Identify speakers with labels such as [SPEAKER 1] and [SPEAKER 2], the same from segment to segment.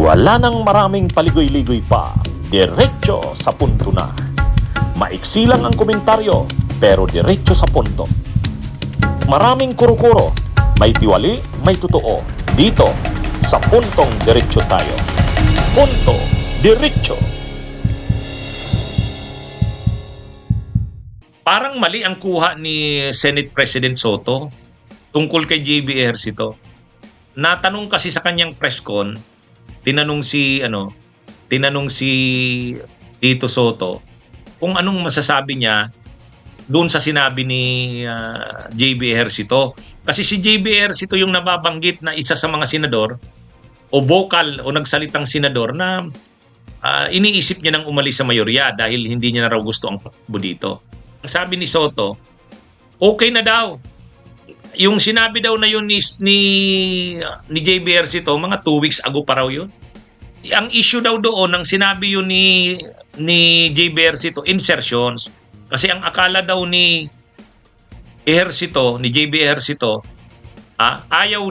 [SPEAKER 1] Wala nang maraming paligoy-ligoy pa, diretso sa punto na. Maiksi lang ang komentaryo, pero diretso sa punto. Maraming kuro-kuro, may tiwali, may totoo. Dito, sa puntong diretso tayo. Punto, diretso. Parang mali ang kuha ni Senate President Soto tungkol kay JB Ejercito. Natanong kasi sa kanyang press con, tinanong si Tito Soto kung anong masasabi niya doon sa sinabi ni JB Ejercito. Kasi si JB Ejercito yung nababanggit na isa sa mga senador o vocal o nagsalitang senador na iniisip niya nang umalis sa mayorya dahil hindi niya na raw gusto ang takbo dito. Ang sabi ni Soto, okay na daw. Yung sinabi daw na yun ni JB Ejercito, mga 2 weeks ago pa raw yun. Ang issue daw doon, ang sinabi yun ni JB Ejercito, insertions. Kasi ang akala daw ni JB Ejercito, ayaw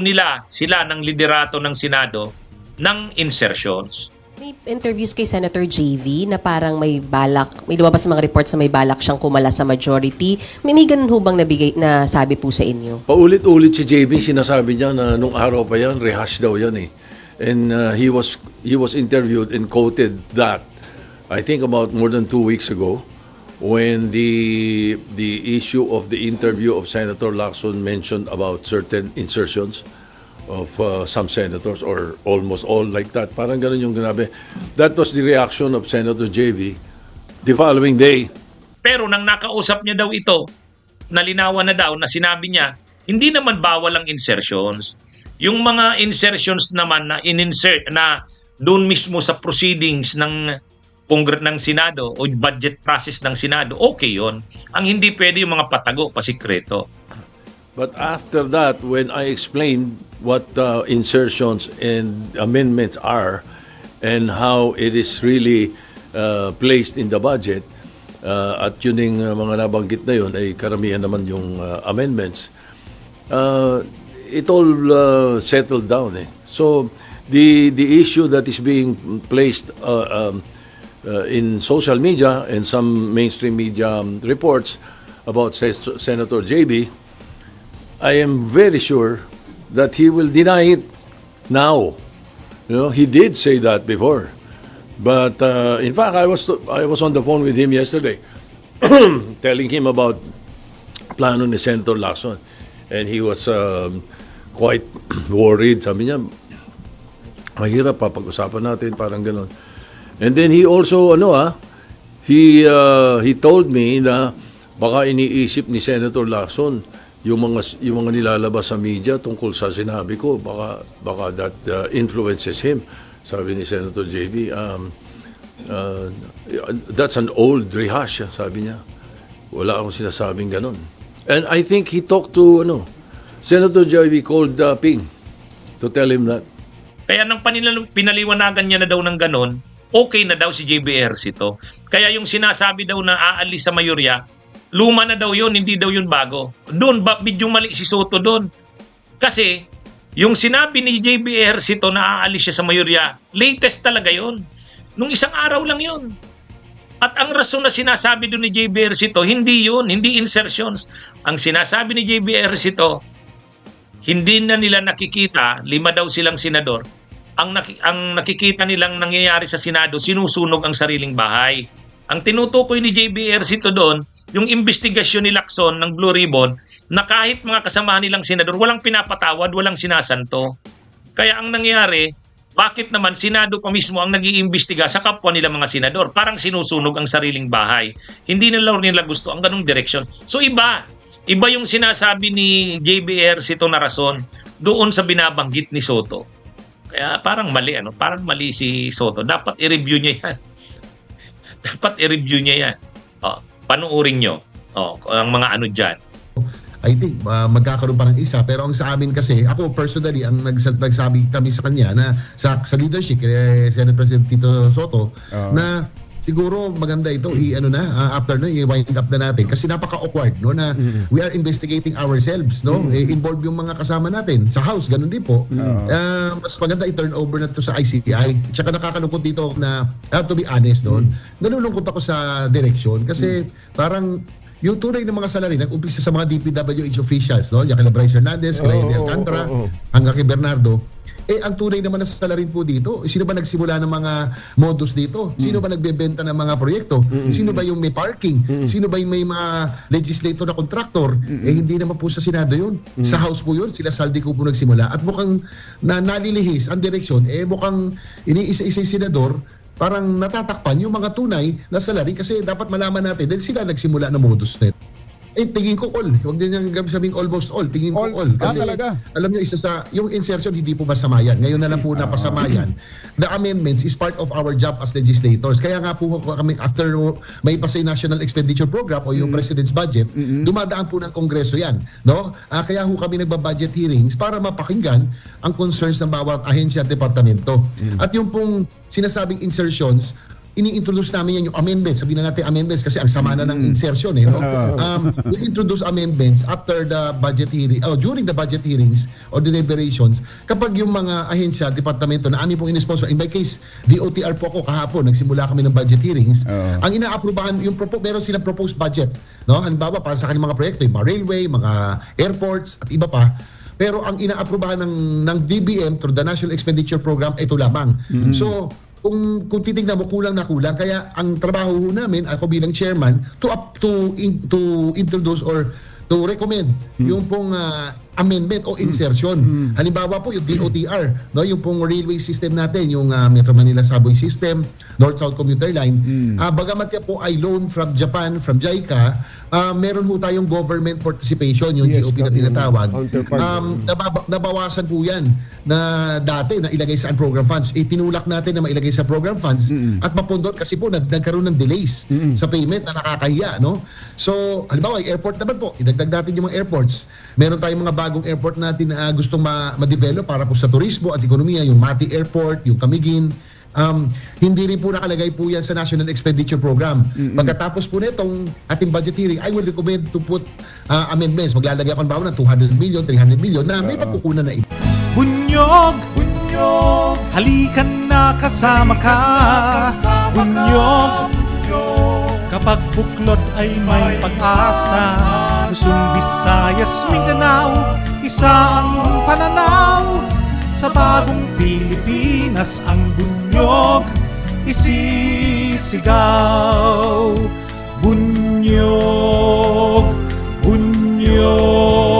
[SPEAKER 1] sila ng liderato ng Senado ng insertions.
[SPEAKER 2] May interviews kay Senator JV na parang may lumabas sa mga reports na may balak siyang kumala sa majority. May ganun hubang na sabi po sa inyo?
[SPEAKER 3] Paulit-ulit si JB, sinasabi niya na nung araw pa yan, rehash daw yan eh. And he was interviewed and quoted that, I think about more than 2 weeks ago, when the issue of the interview of Senator Lacson mentioned about certain insertions of some senators or almost all like that. Parang ganun yung ginabi. That was the reaction of Senator JV the following day.
[SPEAKER 1] Pero nang nakausap niya daw ito, nalinawan na daw na sinabi niya, hindi naman bawal ang insertions. Yung mga insertions naman na in-insert na doon mismo sa proceedings ng Senado o budget process ng Senado, okay yon. Ang hindi pwede yung mga patago, pasikreto.
[SPEAKER 3] But after that, when I explained what insertions and amendments are and how it is really placed in the budget, at yun yung mga nabanggit na yun ay karamihan naman yung amendments, it all settled down. So the issue that is being placed in social media and some mainstream media reports about Senator JB, I am very sure that he will deny it now. You know, he did say that before. But in fact, I was on the phone with him yesterday telling him about plano ni Senator Lacson. And he was quite worried. Sabi niya, mahirap papag-usapan natin, parang gano'n. And then he also, he told me na baka iniisip ni Senator Lacson yung mga nilalabas sa media tungkol sa sinabi ko, baka that influences him. Sabi ni Senator JB, that's an old rehash, sabi niya. Wala akong sinasabing ganon. And I think he talked to, Senator JB called Ping to tell him that.
[SPEAKER 1] Kaya nang pinaliwanagan niya na daw ng ganon, okay na daw si JB Ejercito. Kaya yung sinasabi daw na aalis sa mayorya, luma na daw yun, hindi daw yun bago. Doon, bidyong mali si Soto doon. Kasi, yung sinabi ni JB Ejercito na aalis siya sa mayorya, latest talaga yun. Nung isang araw lang yun. At ang rason na sinasabi doon ni JB Ejercito, hindi yun, hindi insertions. Ang sinasabi ni JB Ejercito, hindi na nila nakikita, 5 daw silang senador, ang nakikita nilang nangyayari sa Senado, sinusunog ang sariling bahay. Ang tinutukoy ni JB Ejercito doon, yung investigasyon ni Lacson ng Blue Ribbon, na kahit mga kasamahan nilang senador, walang pinapatawad, walang sinasanto. Kaya ang nangyari, bakit naman Senado pa mismo ang nag-iimbestiga sa kapwa nila mga senador? Parang sinusunog ang sariling bahay. Hindi nila gusto ang ganung direksyon. So iba yung sinasabi ni JB Ejercito na rason doon sa binabanggit ni Soto. Kaya parang mali, parang mali si Soto. Dapat i-review niya yan. Dapat i-review niya yan. Panuorin nyo ang mga dyan.
[SPEAKER 4] I think magkakaroon pa ng isa, pero ang sa amin kasi, ako personally, ang nagsabi kami sa kanya na sa leadership kay Senate President Tito Soto na siguro maganda ito after na i-wind up na natin kasi napaka-awkward no na we are investigating ourselves no involved yung mga kasama natin sa house ganun din po. Mas maganda i-turn over na to sa ICTI. Tsaka nakakalungkot dito na to be honest doon. Nalulungkot ako sa direction kasi parang yung tunay ng mga salary nag-umpisa sa mga DPWH officials no, yung kay Bryce Hernandez, kay Alcantara, hanggang kay Bernardo. Ang tunay naman na salarin po dito, sino ba nagsimula ng mga modus dito? Sino ba nagbebenta ng mga proyekto? Sino ba yung may parking? Sino ba yung may mga legislator na contractor? Hindi naman po sa Senado yun. Sa House po yun, sila Saldico po nagsimula. At mukhang nalilihis ang direksyon, mukhang iniisa-isa yung senador, parang natatakpan yung mga tunay na salary kasi dapat malaman natin dahil sila nagsimula ng modus net. Tingin ko all. Huwag din niyang sabing almost all. Tingin ko all. Kasi
[SPEAKER 5] talaga?
[SPEAKER 4] alam niyo, isa sa, yung insertion hindi po masama yan. Ngayon na lang po napasama yan. The amendments is part of our job as legislators. Kaya nga po kami, after may pasay National Expenditure Program o yung President's Budget, dumadaan po ng Kongreso yan. No? Kaya ho kami nagbabudget hearings para mapakinggan ang concerns ng bawat ahensya at departamento. At yung pong sinasabing insertions, ini-introduce namin yan yung amendments. Sabihin na natin amendments kasi ang sama na ng insertion no? We introduce amendments after the budget hearing, during the budget hearings or deliberations kapag yung mga ahensya, departamento na amin pong in-sponsor. In my case, DOTR po ako kahapon, nagsimula kami ng budget hearings. Ang ina-aprobahan, meron silang proposed budget. No? Halimbawa, para sa kanilang mga proyekto, yung mga railway, mga airports, at iba pa. Pero ang ina-aprobahan ng DBM through the National Expenditure Program, ito lamang. So, kung titignan mo kulang na kulang kaya ang trabaho namin ako bilang chairman to introduce or to recommend yung pong amendment o insertion. Halimbawa po yung DOTR, no, yung pong railway system natin, yung Metro Manila Subway System, North-South Commuter Line. Bagamat yan po ay loan from Japan, from JICA, meron po tayong government participation, yung GOP na tinatawag. Nabawasan po yan na dati na ilagay sa program funds. Tinulak natin na mailagay sa program funds at mapundot kasi po nagkaroon ng delays sa payment na nakakahiya. No? So, halimbawa, yung airport naman po, idagdag natin yung mga airports. Meron tayong mga bagong airport natin na gustong ma-develop para po sa turismo at ekonomiya, yung Mati Airport, yung Camiguin. Hindi rin po nakalagay po yan sa National Expenditure Program. Pagkatapos po nitong ating budget hearing, I will recommend to put amendments. Maglalagay ako ng 200 million, 300 million na may pagkukunan na iba.
[SPEAKER 6] Bunyog, bunyog, halikan na kasama ka. Bunyog, kapag buklod ay may pag-asa. Luzon, Visayas, Mindanao, isa ang pananaw. Sa bagong Pilipinas ang bunyog isisigaw. Bunyog, bunyog.